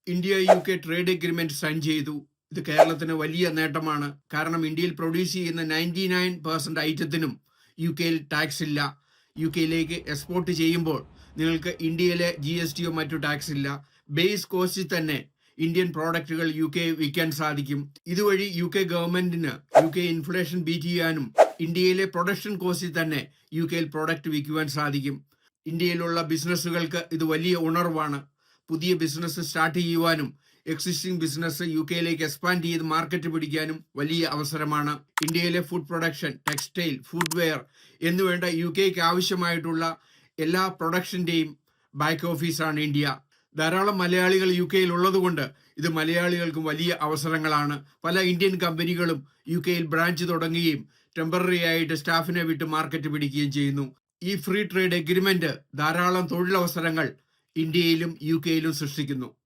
India UK trade agreement sign ചെയ്തു. ഇത് കേരളത്തിന് വലിയ നേട്ടമാണ്. കാരണം ഇന്ത്യയിൽ പ്രൊഡ്യൂസ് ചെയ്യുന്ന 99% ഐറ്റത്തിനും UK ടാക്സ് ഇല്ല. UK എക്സ്പോർട്ട് ചെയ്യുമ്പോൾ നിങ്ങൾക്ക് ഇന്ത്യയിലെ GST മറ്റു ടാക്സ് ഇല്ല. ബേസ് കോസ്റ്റിൽ തന്നെ ഇന്ത്യൻ പ്രോഡക്റ്റുകൾ UK വിൽക്കാൻ സാധിക്കും. ഇതുവഴി UK ഗവൺമെന്റിന് UK ഇൻഫ്ലേഷൻ ബീറ്റ് ചെയ്യാനും ഇന്ത്യയിലെ പ്രൊഡക്ഷൻ കോസ്റ്റിൽ തന്നെ UK പ്രോഡക്റ്റ് വിൽക്കുവാൻ സാധിക്കും. ഇന്ത്യയിലുള്ള ബിസിനസ്സുകൾക്ക് ഇത് വലിയ ഉണർവാണ്. പുതിയ ബിസിനസ് സ്റ്റാർട്ട് ചെയ്യുവാനും എക്സിസ്റ്റിംഗ് ബിസിനസ് UK എക്സ്പാൻഡ് ചെയ്ത് മാർക്കറ്റ് പിടിക്കാനും വലിയ അവസരമാണ്. ഇന്ത്യയിലെ ഫുഡ് പ്രൊഡക്ഷൻ, ടെക്സ്റ്റൈൽ, ഫുഡ്വെയർ എന്നുവേണ്ട UK ആവശ്യമായിട്ടുള്ള എല്ലാ പ്രൊഡക്ഷൻ്റെയും ബാക്ക് ഓഫീസാണ് ഇന്ത്യ. ധാരാളം മലയാളികൾ UK ഉള്ളതുകൊണ്ട് ഇത് മലയാളികൾക്കും വലിയ അവസരങ്ങളാണ്. പല ഇന്ത്യൻ കമ്പനികളും UK ബ്രാഞ്ച് തുടങ്ങുകയും ടെമ്പററി ആയിട്ട് സ്റ്റാഫിനെ വിട്ട് മാർക്കറ്റ് പിടിക്കുകയും ചെയ്യുന്നു. ഈ ഫ്രീ ട്രേഡ് എഗ്രിമെന്റ് ധാരാളം തൊഴിലവസരങ്ങൾ ഇന്ത്യയിലും UK സൃഷ്ടിക്കുന്നു.